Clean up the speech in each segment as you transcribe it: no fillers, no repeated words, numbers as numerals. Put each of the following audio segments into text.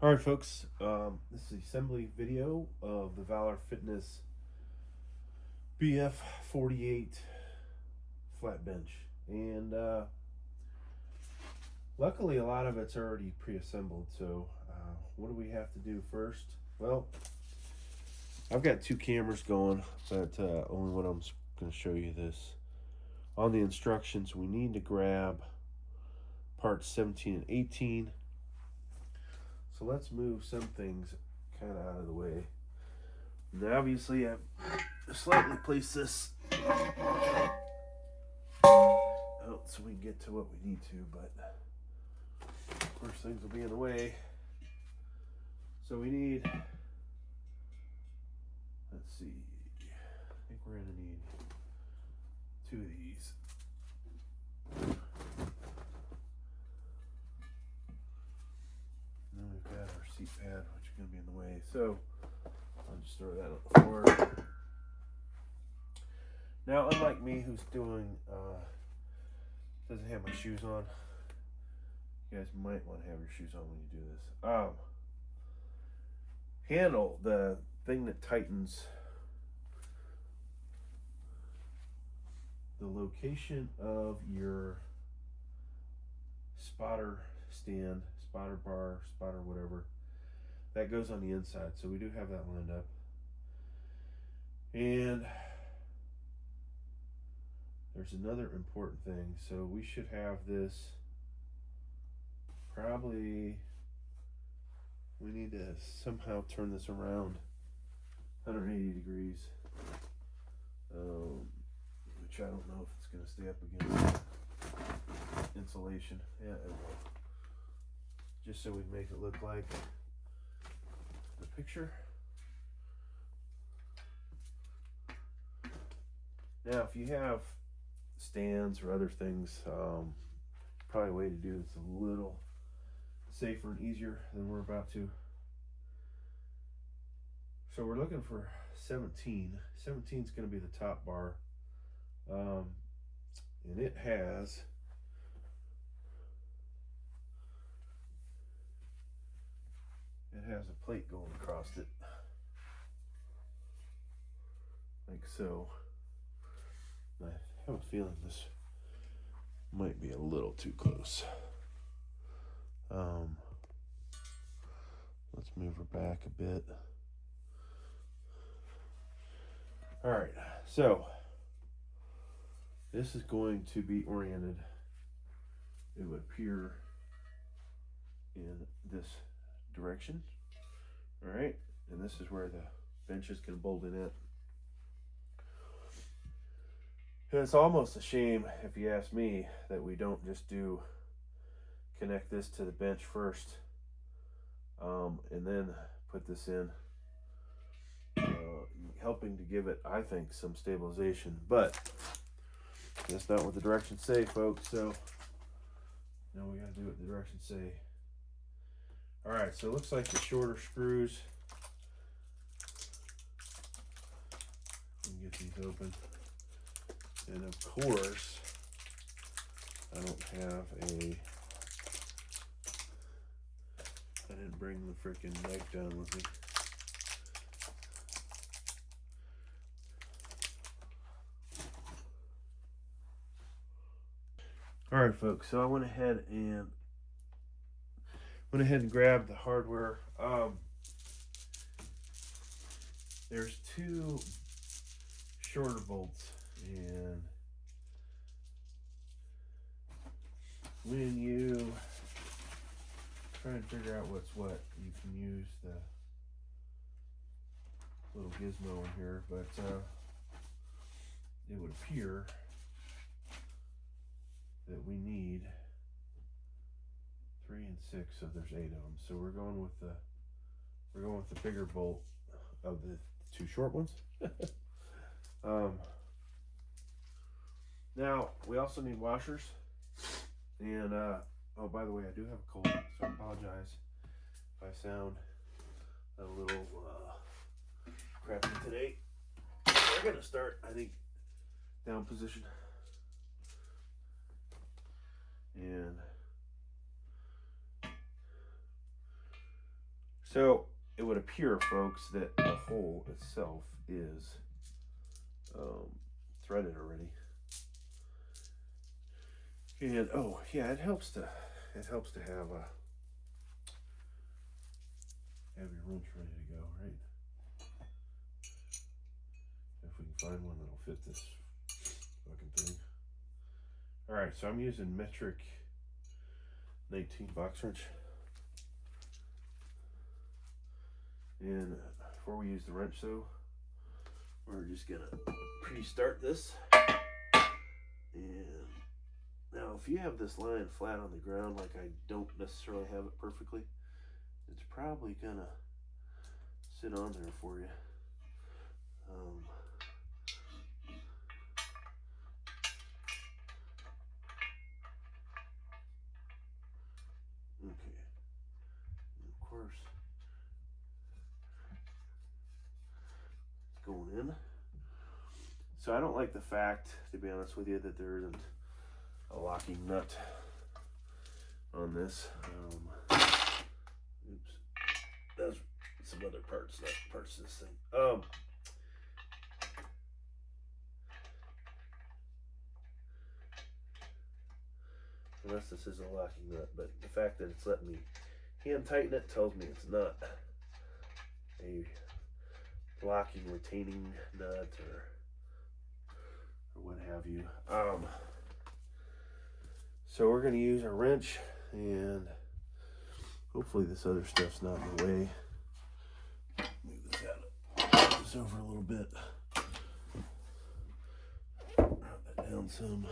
All right, folks. This is the assembly video of the Valor Fitness BF-48 flat bench, and luckily a lot of it's already pre-assembled. So, what do we have to do first? Well, I've got two cameras going, but only one of them's going to show you this. On the instructions, we need to grab parts 17 and 18. So let's move some things kind of out of the way. Now, obviously, I've slightly placed this out so we can get to what we need to, but of course things will be in the way. So we need, let's see, I think we're going to need two of these. And then we've got our seat pad, which is going to be in the way. So I'll just throw that on the floor. Now, unlike me, who's doing, doesn't have my shoes on, you guys might want to have your shoes on when you do this. Handle, the thing that tightens the location of your spotter stand, spotter bar, spotter whatever, that goes on the inside. So we do have that lined up. And there's another important thing. So we should have this probably, we need to somehow turn this around 180 degrees, which I don't know if it's going to stay up against insulation. Yeah, it will. Just so we make it look like the picture. Now, if you have stands or other things, probably a way to do this a little safer and easier than we're about to. So we're looking for 17. 17 is going to be the top bar, and it has a plate going across it, like so. I have a feeling this might be a little too close. Let's move her back a bit. All right, so this is going to be oriented, it would appear, in this direction. All right, and this is where the benches can bolt in at. And it's almost a shame, if you ask me, that we don't just connect this to the bench first, and then put this in, helping to give it, I think, some stabilization. But that's not what the directions say, folks. So now we got to do what the directions say. All right, so it looks like the shorter screws. Let me get these open. And of course, I didn't bring the freaking knife down with me. All right, folks, so I went ahead and grabbed the hardware. There's two shorter bolts, and when you try and figure out what's what, you can use the little gizmo in here, but it would appear that we need 3 and 6, so there's 8 of them. So we're going with the bigger bolt of the two short ones. Now we also need washers, and oh, by the way, I do have a cold, so I apologize if I sound a little crappy today. We're gonna start, I think, down position. And So it would appear, folks, that the hole itself is threaded already. And oh yeah, it helps to have your wrench ready to go, right? If we can find one that'll fit this fucking thing. All right, so I'm using metric 19 box wrench. And before we use the wrench, though, we're just gonna pre-start this. And now, if you have this lying flat on the ground, like I don't necessarily have it perfectly, it's probably gonna sit on there for you. Okay, and of course, it's going in. So I don't like the fact, to be honest with you, that there isn't a locking nut on this. Oops, that's some other parts, not parts of this thing. Unless this is a locking nut, but the fact that it's letting me hand tighten it tells me it's not a locking retaining nut or what have you. So we're going to use our wrench, and hopefully this other stuff's not in the way. Move this out, move this over a little bit. Drop that down some.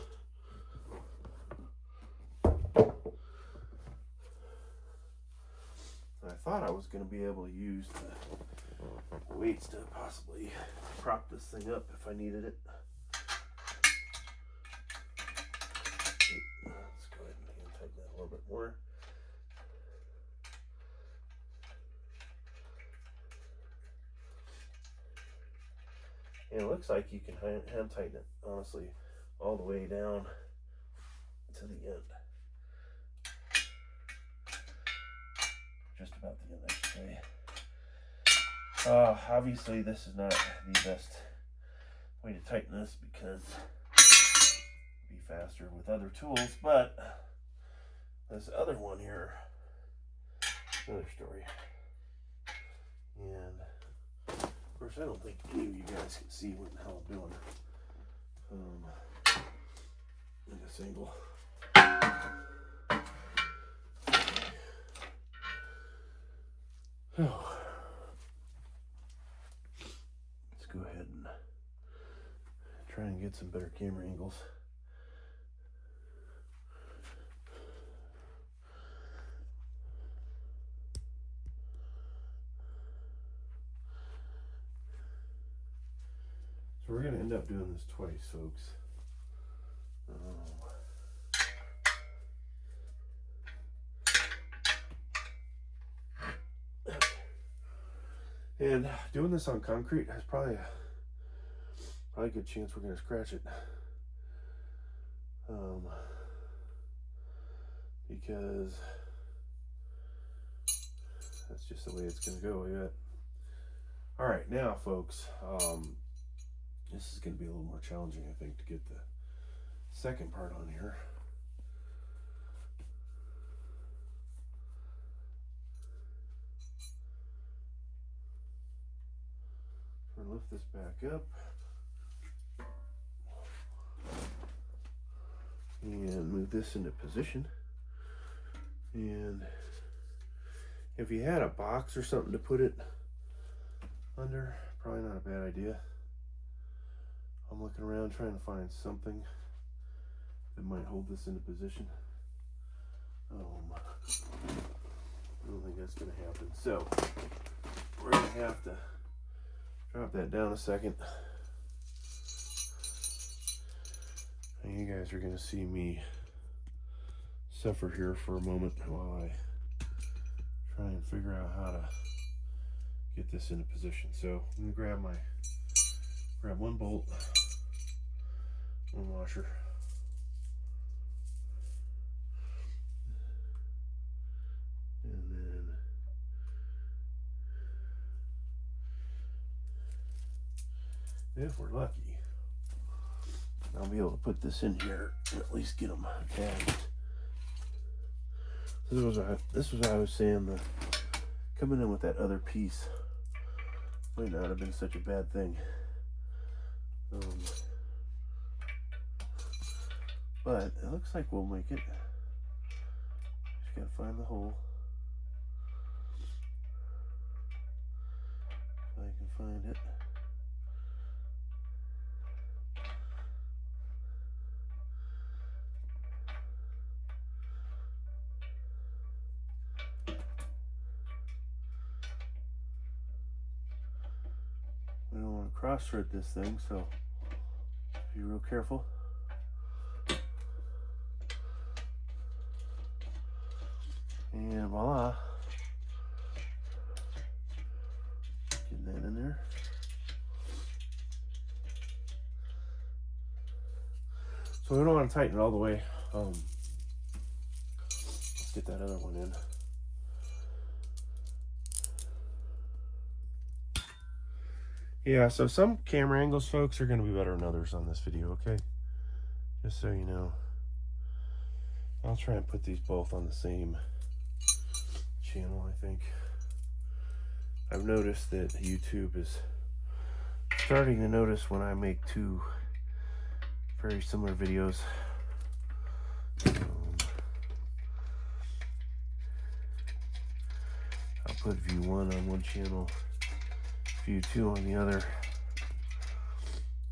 I thought I was going to be able to use the weights to possibly prop this thing up if I needed it. Let's go ahead and tighten that a little bit more. And it looks like you can hand tighten it, honestly, all the way down to the end. Just about the end, I should say. Obviously, this is not the best way to tighten this because it'd be faster with other tools, but this other one here, another story. And of course, I don't think any of you guys can see what the hell I'm doing. In this angle. Oh. Let's go ahead and try and get some better camera angles. So we're going to end up doing this twice, folks. And doing this on concrete has probably a good chance we're going to scratch it. Because that's just the way it's going to go. Yeah. All right, now, folks, this is going to be a little more challenging, I think, to get the second part on here. So we'll lift this back up. And move this into position. And if you had a box or something to put it under, probably not a bad idea. I'm looking around trying to find something that might hold this into position. I don't think that's going to happen. So we're going to have to drop that down a second. And you guys are going to see me suffer here for a moment while I try and figure out how to get this into position. So I'm going to grab one bolt, one washer, and then if we're lucky. I'll be able to put this in here and at least get them attached. This was what I was saying. Coming in with that other piece might not have been such a bad thing. But it looks like we'll make it. Just gotta find the hole. If I can find it. We don't want to cross thread this thing, so be real careful. And voila. Getting that in there. So we don't want to tighten it all the way. Let's get that other one in. Yeah, so some camera angles, folks, are going to be better than others on this video, okay? Just so you know. I'll try and put these both on the same channel, I think. I've noticed that YouTube is starting to notice when I make two very similar videos. I'll put view 1 on one channel, view 2 on the other.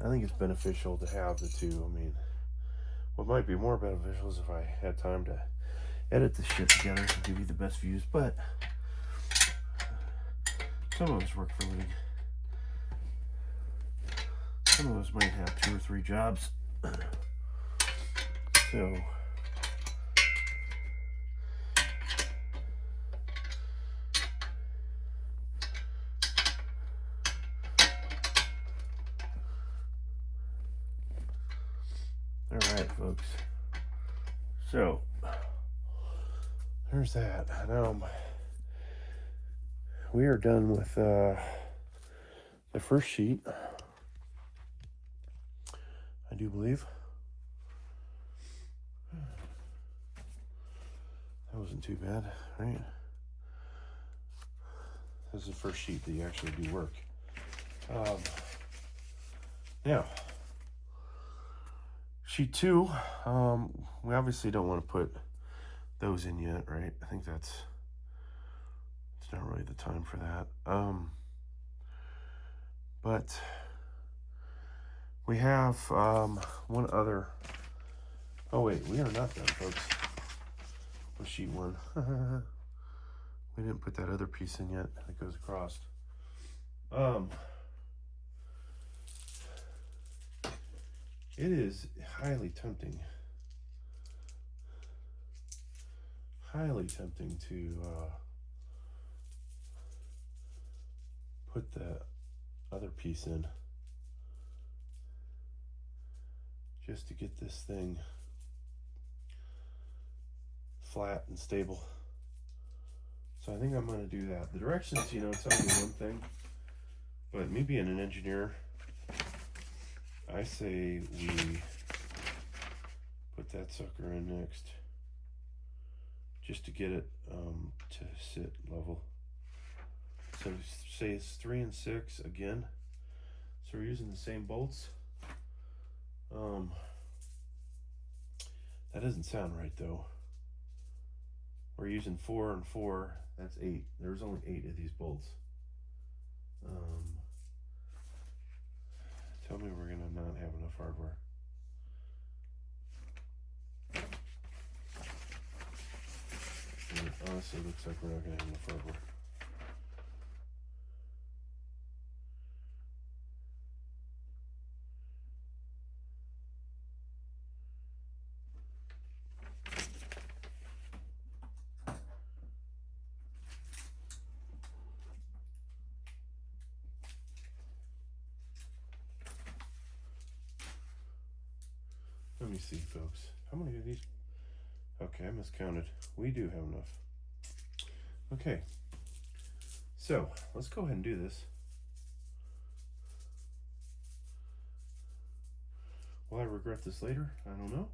I think it's beneficial to have the two. I mean, what might be more beneficial is if I had time to edit this shit together and give you the best views, but some of us work for a living. Some of us might have 2 or 3 jobs. So all right, folks. So there's that. We are done with the first sheet, I do believe. That wasn't too bad, right? This is the first sheet that you actually do work. Now, sheet 2, we obviously don't want to put those in yet, right? I think it's not really the time for that. But we have one other. Oh wait, we are not done, folks. With sheet 1. We didn't put that other piece in yet that goes across. It is highly tempting to put the other piece in just to get this thing flat and stable. So I think I'm going to do that. The directions, tell me one thing, but me being an engineer, I say we put that sucker in next, just to get it to sit level. So say it's 3 and 6 again. So we're using the same bolts. That doesn't sound right though. We're using 4 and 4. That's 8. There's only 8 of these bolts. Tell me we're gonna not have enough hardware. And it honestly looks like we're not gonna have enough hardware. Let me see, folks. How many of these? Okay, I miscounted. We do have enough. Okay. So, let's go ahead and do this. I regret this later? I don't know.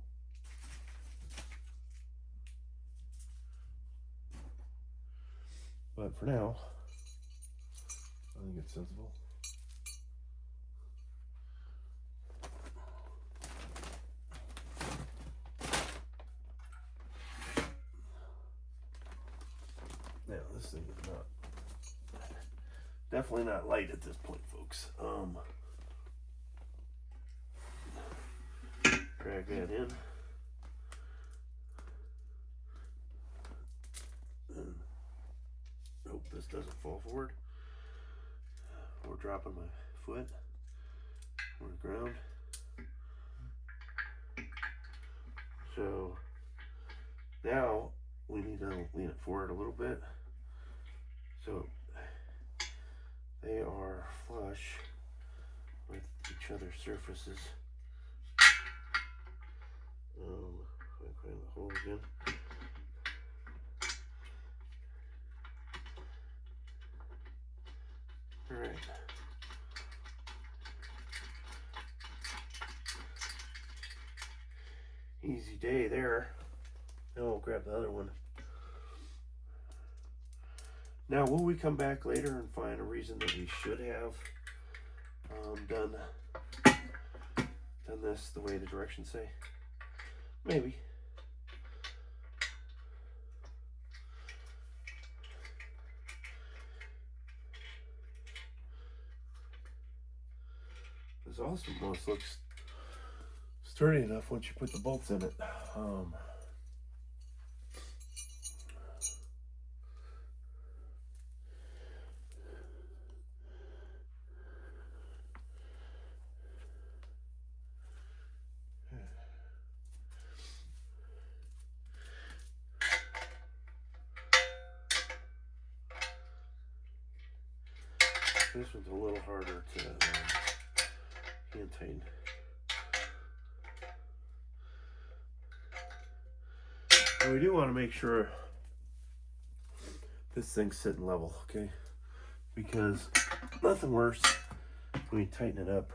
But for now, I think it's sensible. Now this thing is definitely not light at this point, folks. Drag that in. And hope this doesn't fall forward. Or dropping my foot on the ground. So now we need to lean it forward a little bit. So they are flush with each other's surfaces. Find the hole again. All right. Easy day there. Now we'll grab the other one. Now, will we come back later and find a reason that we should have done this the way the directions say? Maybe. This also almost looks sturdy enough once you put the bolts in it. This one's a little harder to hand tighten. And we do want to make sure this thing's sitting level, okay? Because nothing worse when you tighten it up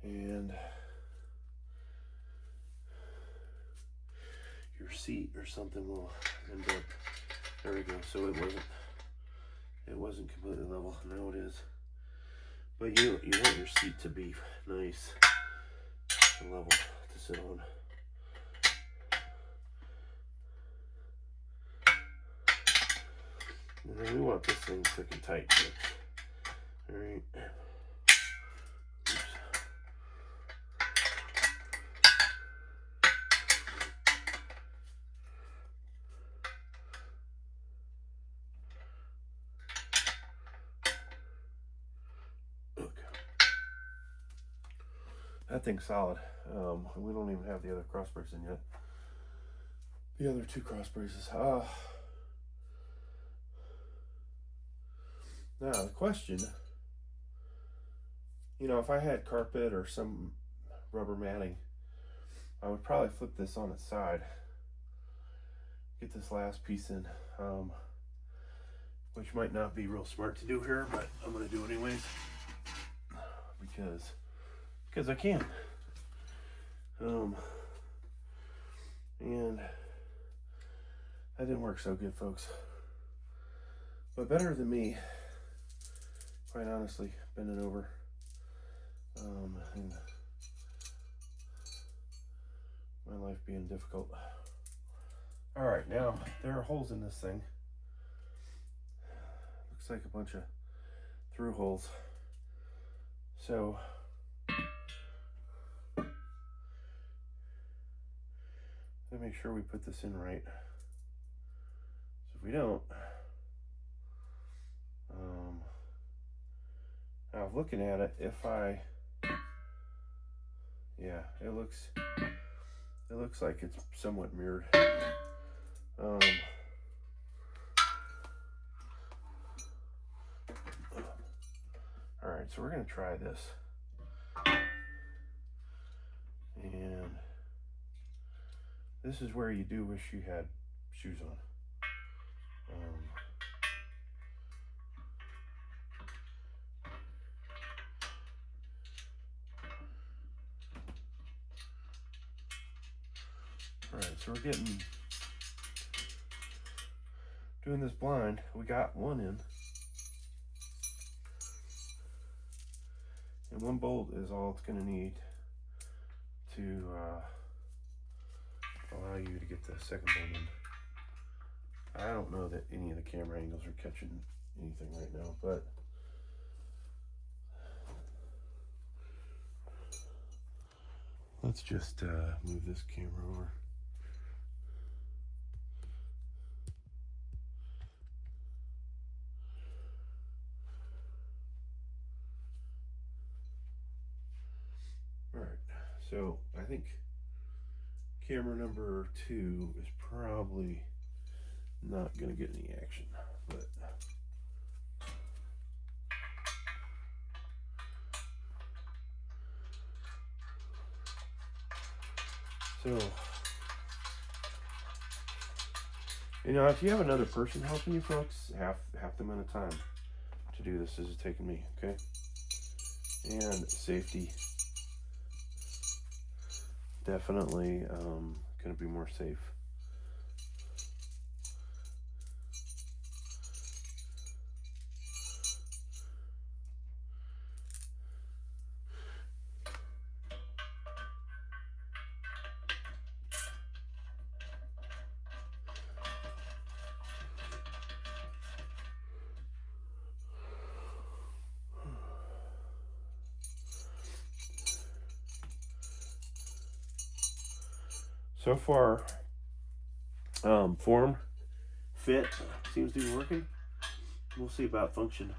and your seat or something will end up. There we go. So it wasn't completely level. Now it is. But you want your seat to be nice and level to sit on. And then we want this thing thick and tight. All right. Oops. That thing's solid. We don't even have the other cross brace in yet. The other two cross braces. Now the question, if I had carpet or some rubber matting, I would probably flip this on its side, get this last piece in, which might not be real smart to do here, but I'm going to do it anyways, because I can. And that didn't work so good, folks. But better than me, quite honestly, bending over. And my life being difficult. All right, now there are holes in this thing. Looks like a bunch of through holes. So let me make sure we put this in right. So if we don't, now looking at it, yeah, it looks like it's somewhat mirrored. All right, so we're gonna try this, and this is where you do wish you had shoes on. so we're doing this blind. We got one in. And one bolt is all it's going to need to allow you to get the second bolt in. I don't know that any of the camera angles are catching anything right now, but let's just move this camera over. All right, so I think camera number 2 is probably not going to get any action, but so, you know, if you have another person helping you folks, half the amount of time to do this is taking me, okay? And safety, definitely going to be more safe. So far, form, fit seems to be working. We'll see about function.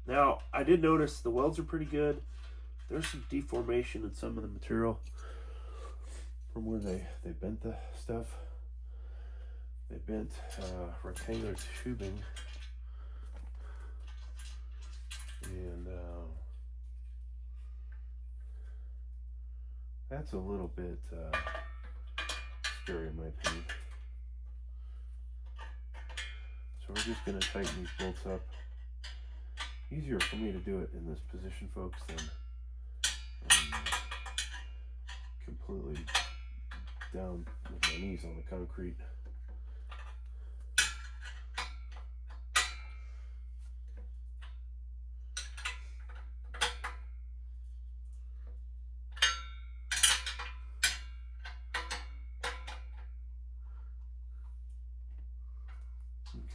Now, I did notice the welds are pretty good. There's some deformation in some of the material from where they bent the stuff. They bent rectangular tubing, and that's a little bit scary in my opinion. So we're just going to tighten these bolts up. Easier for me to do it in this position, folks, than completely down with my knees on the concrete.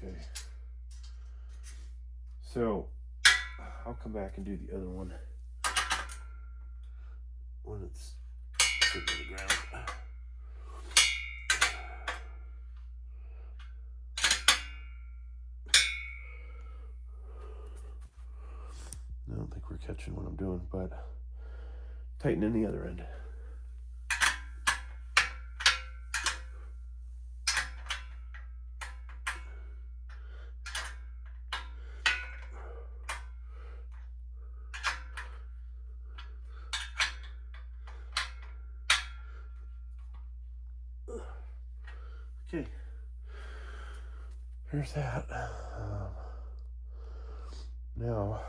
Okay, so I'll come back and do the other one when it's sitting on the ground. I don't think we're catching what I'm doing, but tightening the other end. Okay, here's that. Now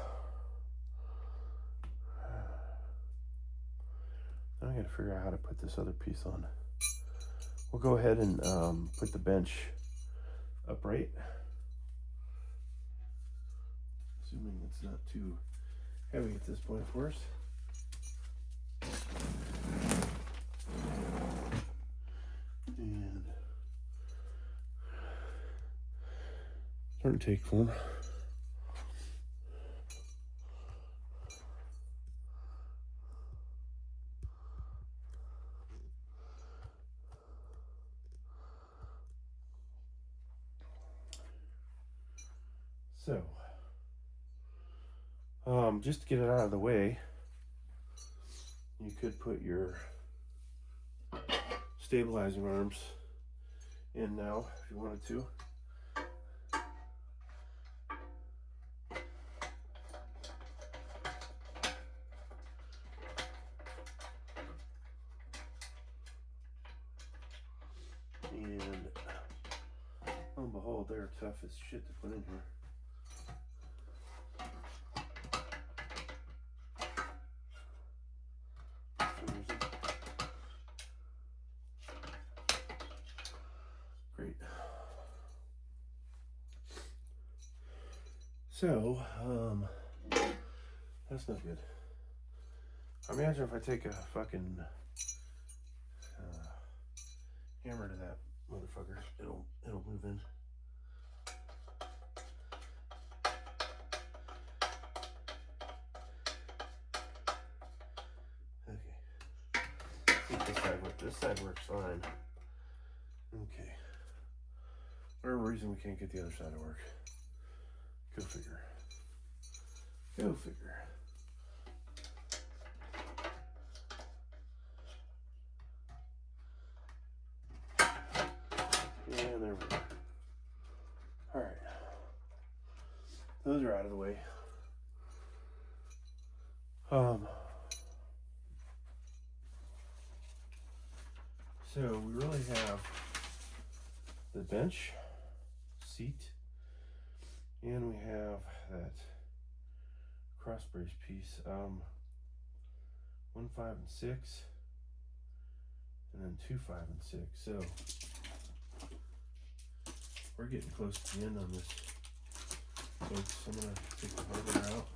I gotta figure out how to put this other piece on. We'll go ahead and put the bench upright, assuming it's not too heavy at this point for us. And starting to take form. So, just to get it out of the way, you could put your stabilizing arms in now if you wanted to. And lo and behold, they're tough as shit to put in here. So, that's not good. I imagine if I take a fucking hammer to that motherfucker, it'll move in. This side works fine. Okay. Whatever reason we can't get the other side to work. Go figure. Go figure. Yeah, there we go. Alright. Those are out of the way. So we really have the bench, seat, and we have that cross brace piece. 1, 5, and 6, and then 2, 5, and 6. So we're getting close to the end on this, folks. I'm gonna take the hardware out.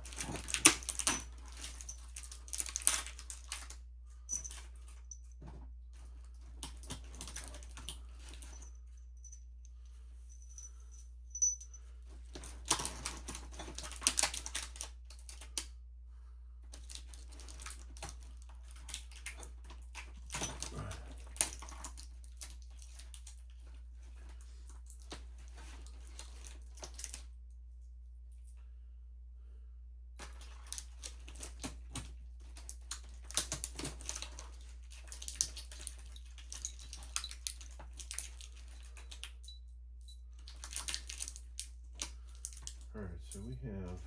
Alright, so we have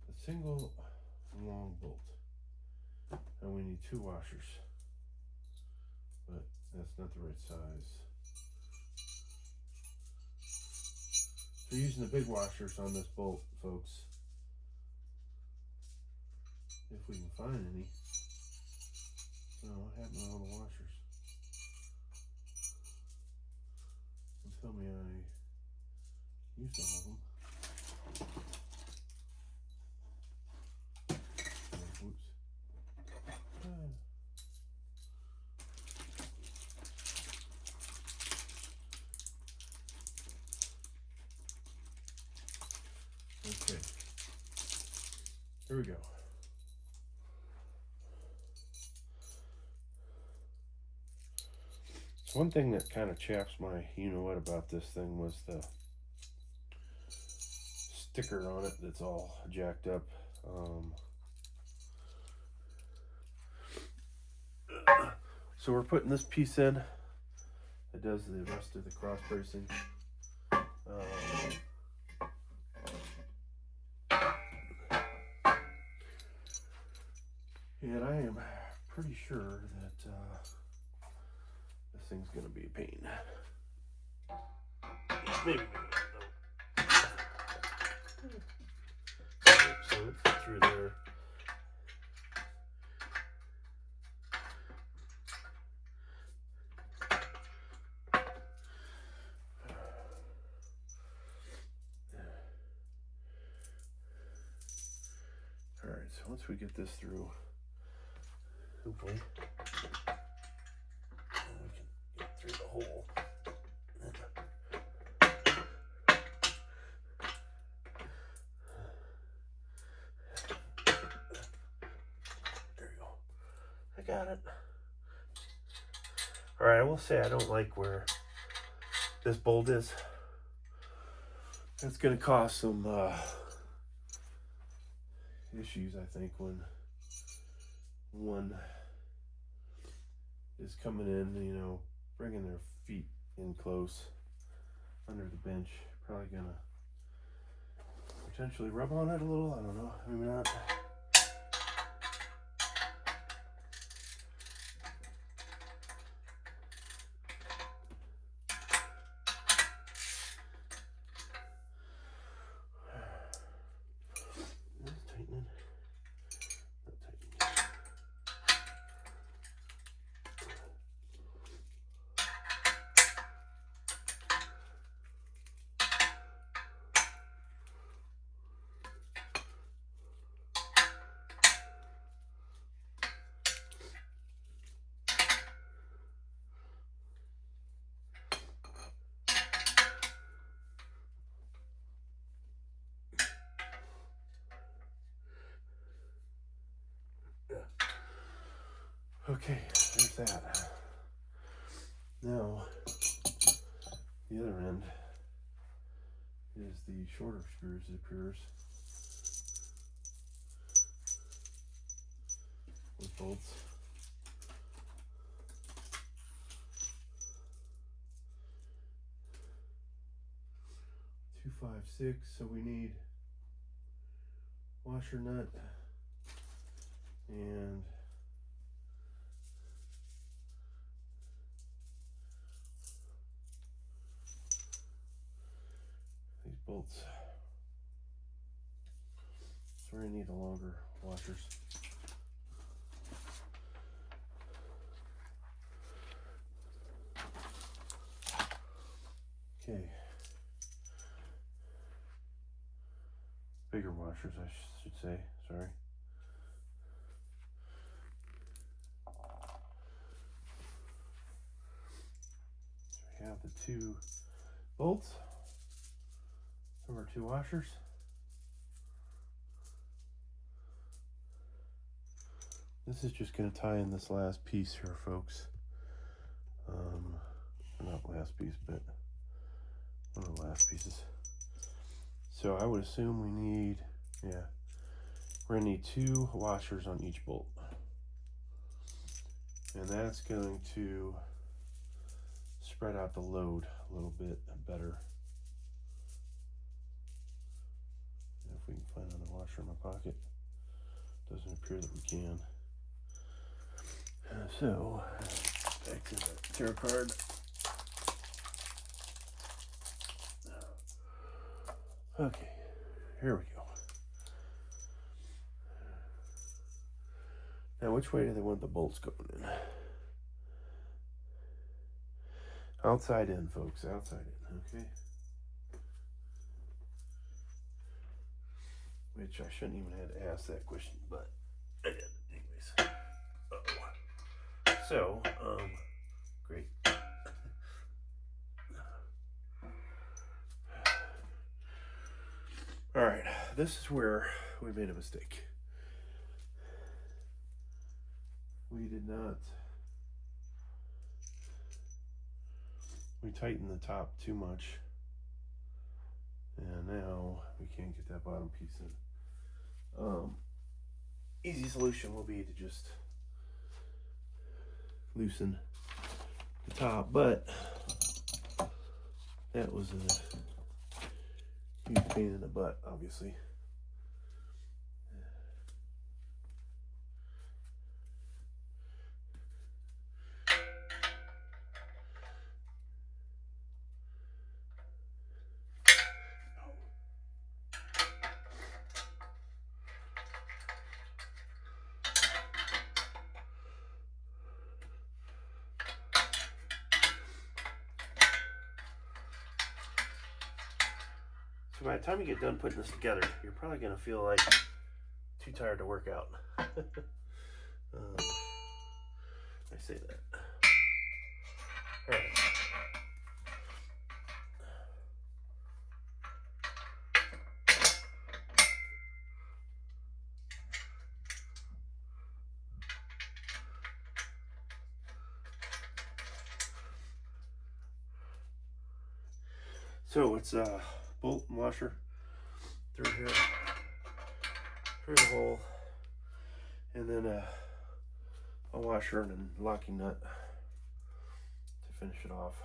a single long bolt, and we need 2 washers, but that's not the right size. We're using the big washers on this bolt, folks, if we can find any. Oh, what happened to all the washers? Don't tell me I used all of them. Whoops. Okay. Here we go. One thing that kind of chaps my you-know-what about this thing was the sticker on it that's all jacked up. So we're putting this piece in. It does the rest of the cross bracing. And I am pretty sure that this thing's gonna be a pain. Maybe not, though. So it fit through there. Alright, so once we get this through, hopefully we can get through the hole. There you go. I got it. Alright, I will say I don't like where this bolt is. It's going to cause some issues, I think, when one is coming in, you know, bringing their feet in close under the bench. Probably going to potentially rub on it a little. I don't know. Maybe not. Okay, there's that. Now, the other end is the shorter screws, it appears, with bolts. Two, 5, 6. So we need washer nut and these bolts. So we're gonna need the longer washers. Okay. Bigger washers, I should say. Sorry. So we have the 2 bolts. Some are 2 washers. This is just going to tie in this last piece here, folks. Not last piece, but one of the last pieces. So I would assume we need, yeah, we're going to need 2 washers on each bolt. And that's going to spread out the load a little bit better. If we can find another washer in my pocket. Doesn't appear that we can. So, back to the tarot card. Okay, here we go. Now, which way do they want the bolts going in? Outside in, folks, outside in, okay? Which I shouldn't even have to ask that question, but I did, anyways. Uh-oh. So, great. All right, this is where we made a mistake. We did not, we tightened the top too much. And now we can't get that bottom piece in. Easy solution will be to just loosen the top, but that was a huge pain in the butt, obviously. So by the time you get done putting this together, you're probably going to feel like too tired to work out. I say that. All right. So it's a bolt and washer through here, through the hole, and then a washer and a locking nut to finish it off.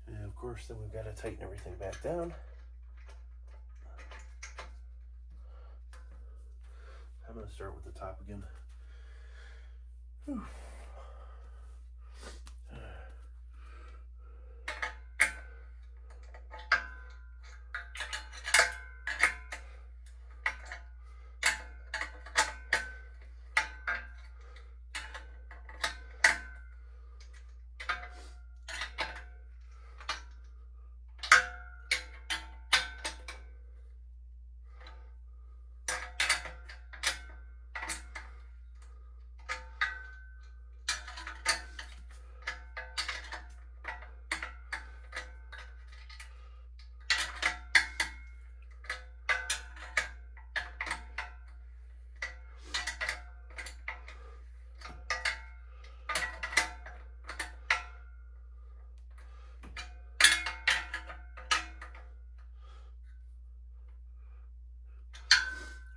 And of course, then we've got to tighten everything back down. I'm going to start with the top again. Whew.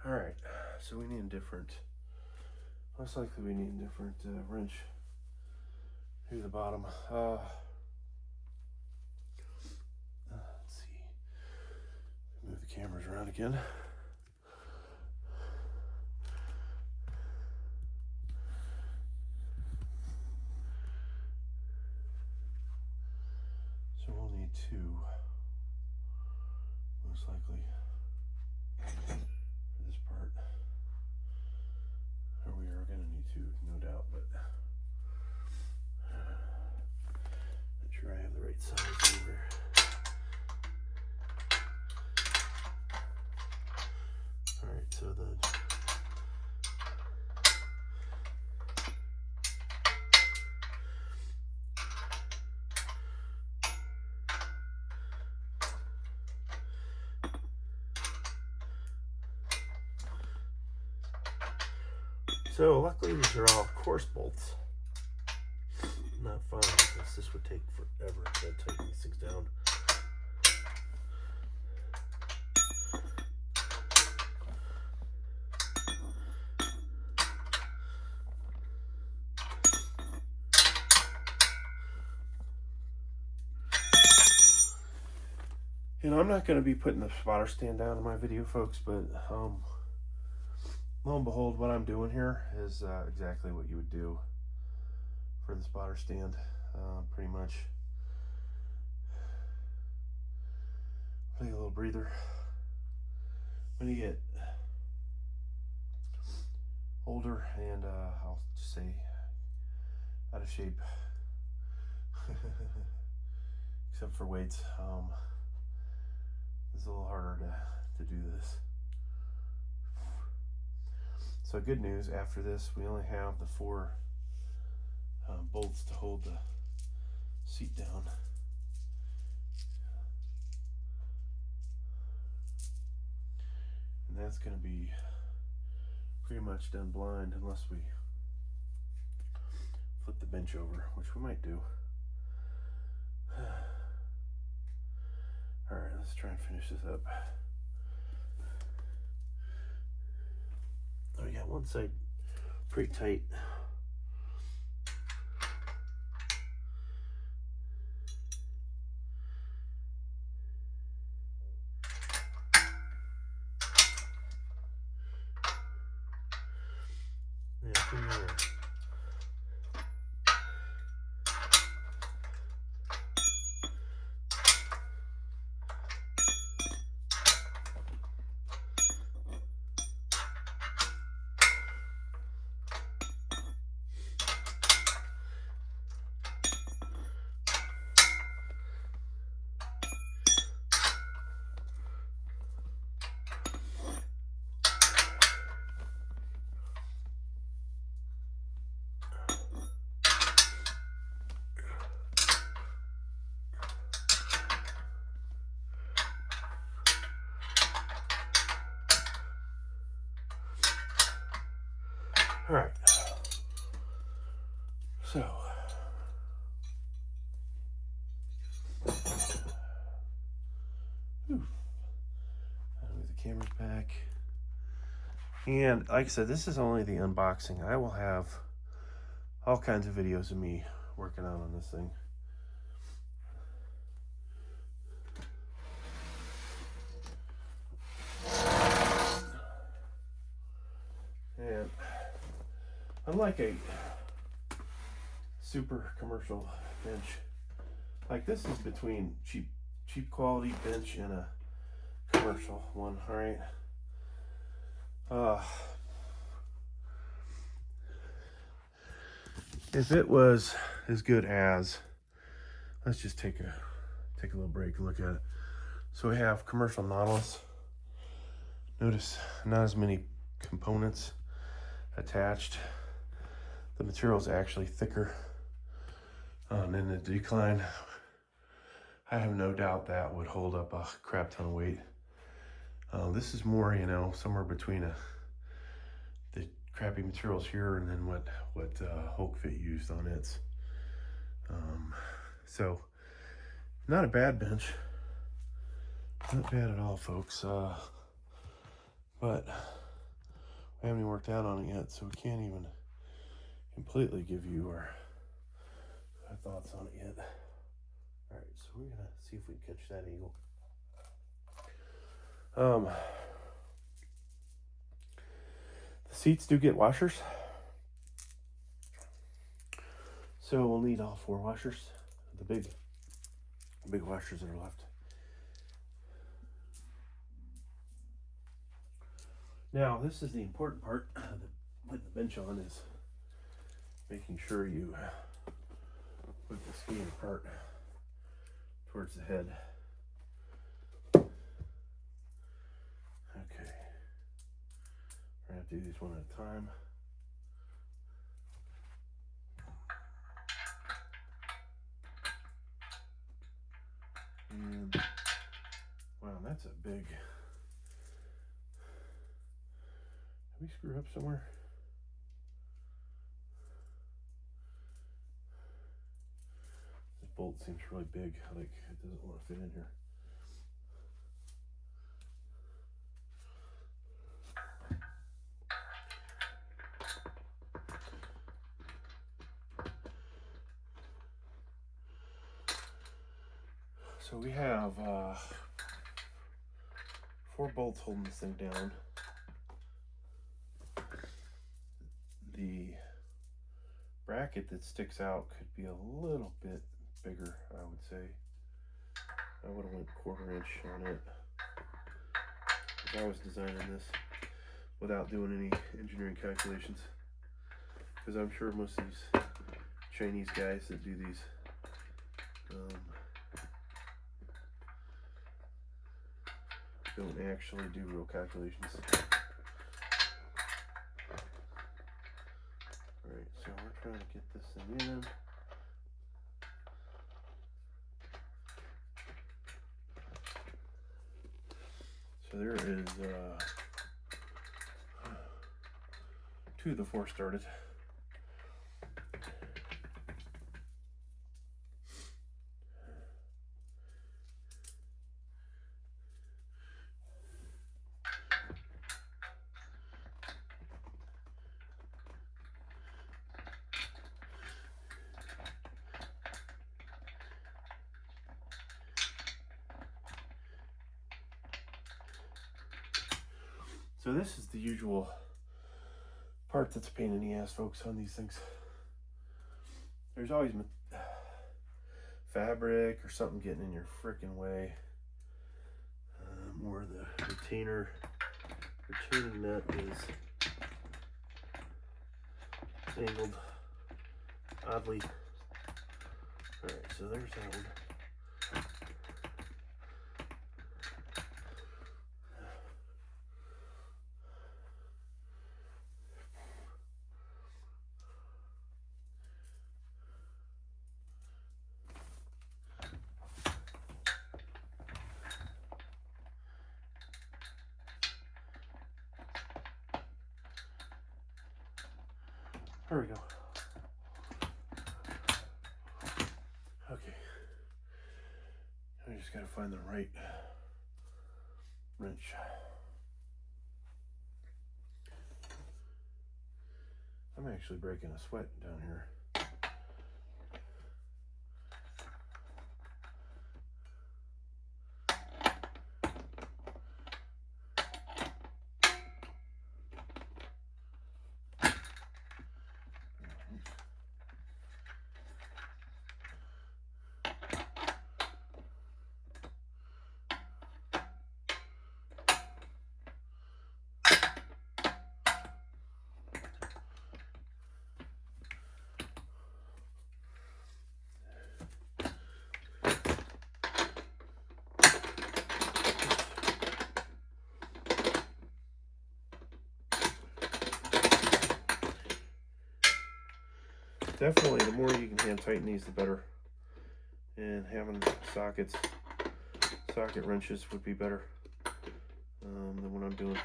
All right, so we need a different, most likely we need a different wrench through the bottom. Let's see, move the cameras around again. So we'll need two, most likely, for this part. Or we are gonna need two, no doubt, but not sure I have the right size either. All right, so then so luckily these are all coarse bolts, not fine, because this would take forever to tighten these things down. And I'm not going to be putting the spotter stand down in my video, folks, but lo and behold, what I'm doing here is exactly what you would do for the spotter stand, pretty much. Take a little breather. When you get older and I'll just say out of shape, except for weights, it's a little harder to do this. So good news, after this we only have the 4 bolts to hold the seat down. And that's going to be pretty much done blind unless we flip the bench over, which we might do. All right, let's try and finish this up. Oh, we got one side pretty tight. Yeah, pretty hard. All right, so move the cameras back, and like I said, this is only the unboxing. I will have all kinds of videos of me working out on this thing. And unlike a super commercial bench, like this is between cheap quality bench and a commercial one. All right, if it was as good as, let's just take a little break and look at it. So we have commercial Nautilus. Notice not as many components attached. The material is actually thicker. And then the decline, I have no doubt that would hold up a crap ton of weight. This is more, you know, somewhere between the crappy materials here and then what Hulk Fit used on its. So not a bad bench, not bad at all, folks. But I haven't even worked out on it yet, so we can't even completely give you our thoughts on it yet. All right, so we're gonna see if we can catch that eagle. The seats do get washers, so we'll need all 4 washers, the big washers that are left. Now, this is the important part of putting the bench on, is making sure you put the ski apart towards the head. Okay. We're going to do these one at a time. And, wow, that's a big... Did we screw up somewhere? This bolt seems really big, like it doesn't want to fit in here. So we have 4 bolts holding this thing down. The bracket that sticks out could be a little bit bigger, I would say. I would have went 1/4 inch on it if I was designing this without doing any engineering calculations, because I'm sure most of these Chinese guys that do these don't actually do real calculations. Alright, so we're trying to get this thing in. So there is 2 of the 4 started. So this is the usual part that's a pain in the ass, folks, on these things. There's always fabric or something getting in your frickin' way. Or the retaining nut is angled oddly. Alright, so there's that one. There we go. Okay. I just gotta find the right wrench. I'm actually breaking a sweat down here. Definitely, the more you can hand tighten these, the better. And having socket wrenches would be better than what I'm doing.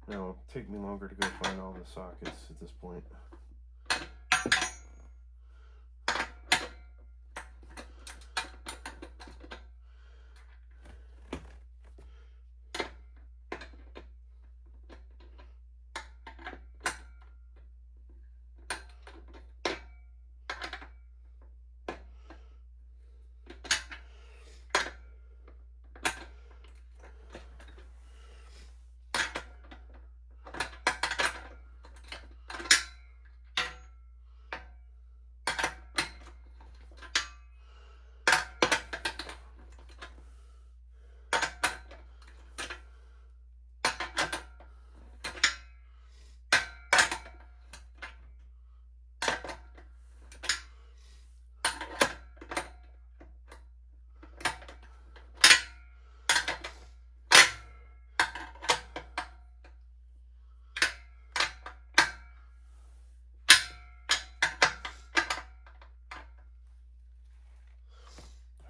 Now it'll take me longer to go find all the sockets at this point.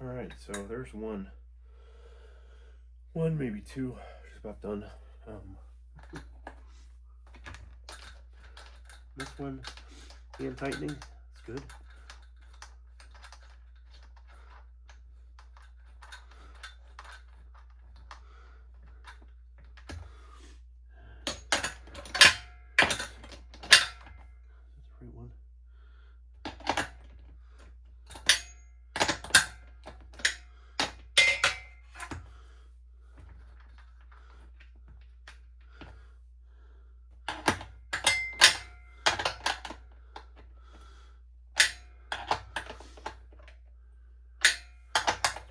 All right, so there's one, maybe two, just about done. This one, hand tightening, it's good. One.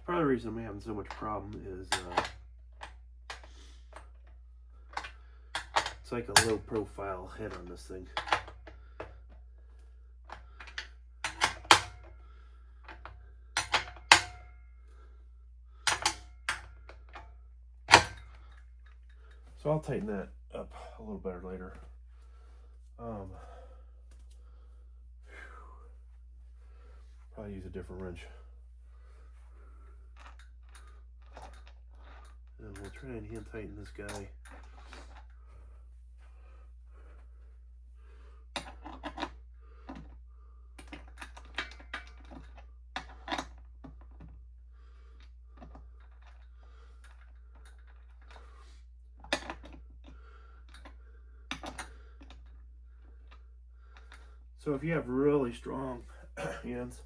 Part of the reason I'm having so much problem is it's like a low profile head on this thing. So I'll tighten that up a little better later. Probably use a different wrench. And we'll try and hand tighten this guy. So if you have really strong hands,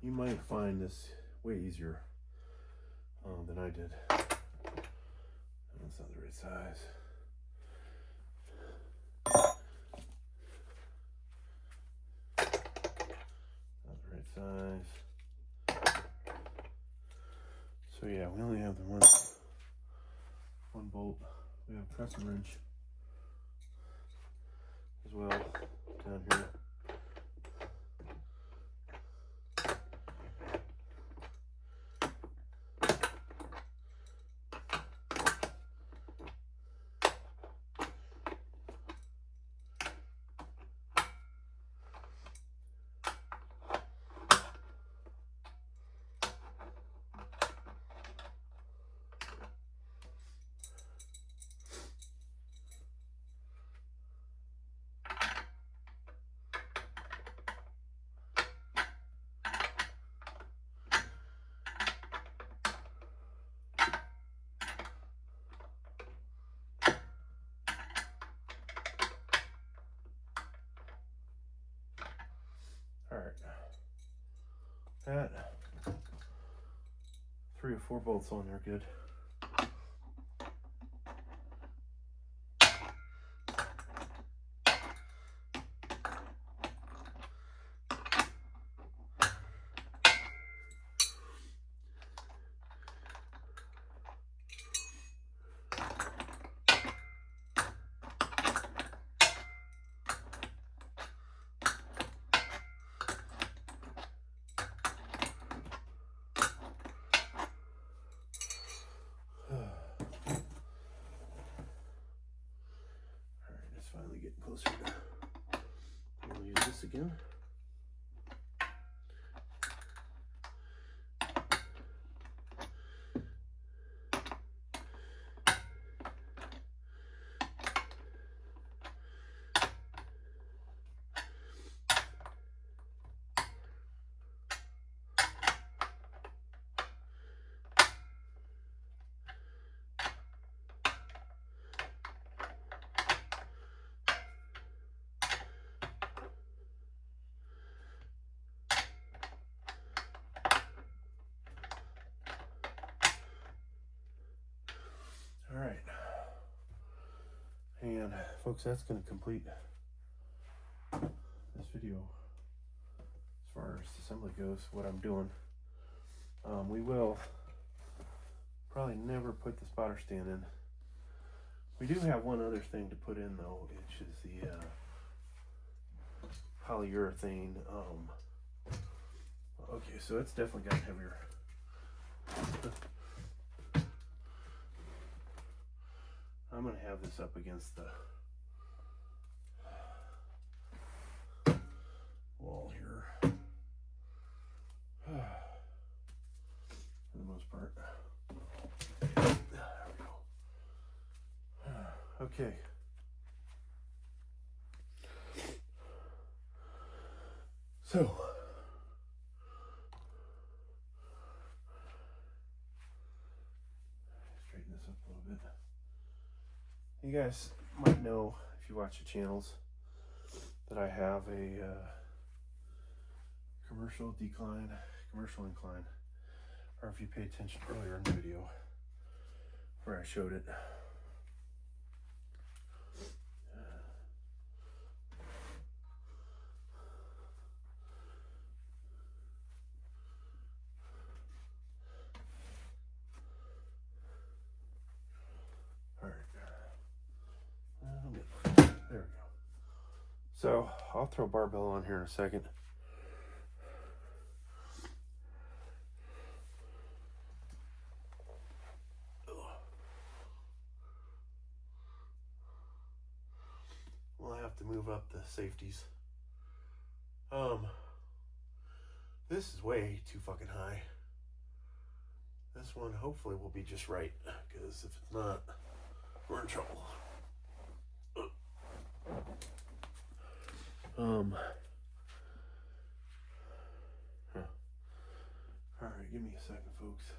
you might find this way easier than I did. That's not the right size. Not the right size. So yeah, we only have the one bolt. We have a crescent wrench as well down here. That 3 or 4 bolts on there, good. Finally getting closer to. We'll use this again. All right, and folks, that's going to complete this video as far as assembly goes, what I'm doing. We will probably never put the spotter stand in. We do have one other thing to put in though, which is the polyurethane. Okay, so it's definitely gotten heavier. I'm going to have this up against the wall here. Okay. So, straighten this up a little bit. You guys might know, if you watch the channels, that I have a commercial incline, or if you pay attention earlier in the video where I showed it. There we go. So I'll throw barbell on here in a second. We'll have to move up the safeties. This is way too fucking high. This one hopefully will be just right, because if it's not, we're in trouble. All right, give me a second, folks.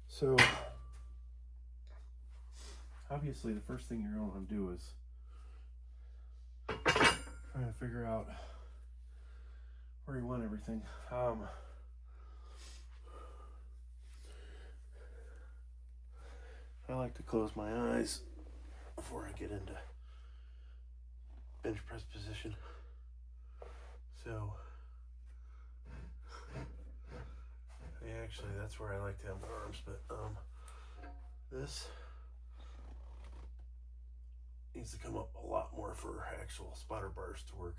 So, obviously the first thing you're going to want to do is try to figure out where you want everything. I like to close my eyes before I get into bench press position. So, actually that's where I like to have the arms, but this needs to come up a lot more for actual spotter bars to work.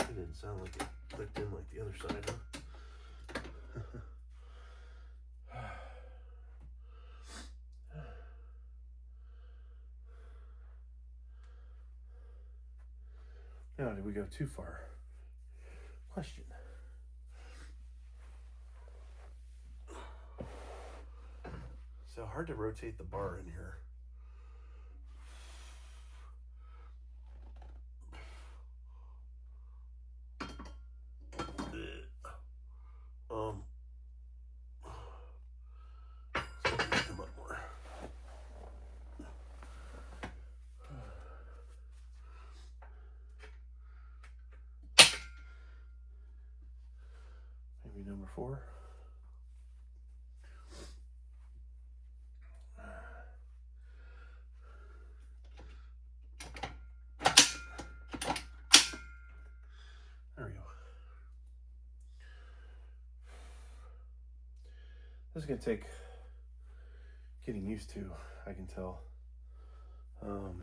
It didn't sound like it clicked in like the other side, huh? Now, did we go too far? Question. So hard to rotate the bar in here. So come up more. Maybe number 4. There we go. This is going to take getting used to, I can tell. And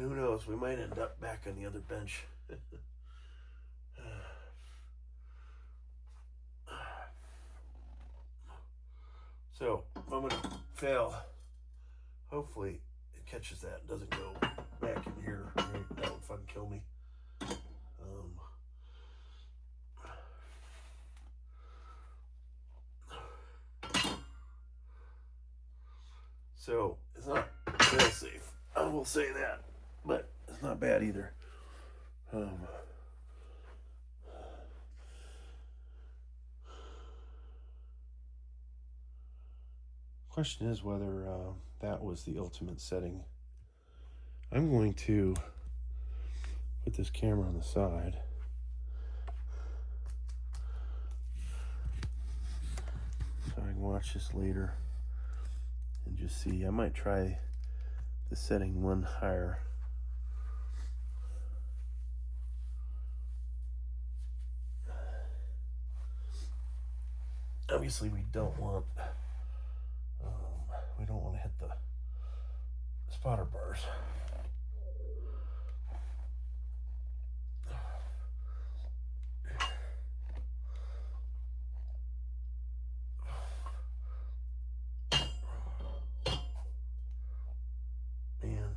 who knows, we might end up back on the other bench. So if I'm gonna fail, hopefully it catches that and doesn't go back in here. Right? That would fucking kill me. So it's not fail safe, I will say that, but it's not bad either. Question is whether that was the ultimate setting. I'm going to put this camera on the side. So I can watch this later and just see. I might try the setting one higher. Obviously we don't want to hit the spotter bars. And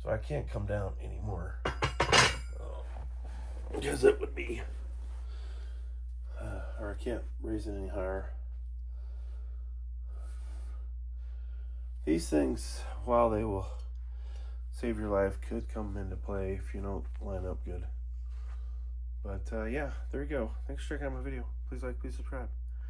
so I can't come down anymore because it would be or I can't raise it any higher. These things, while they will save your life, could come into play if you don't line up good. But yeah, there you go. Thanks for checking out my video. Please like, please subscribe.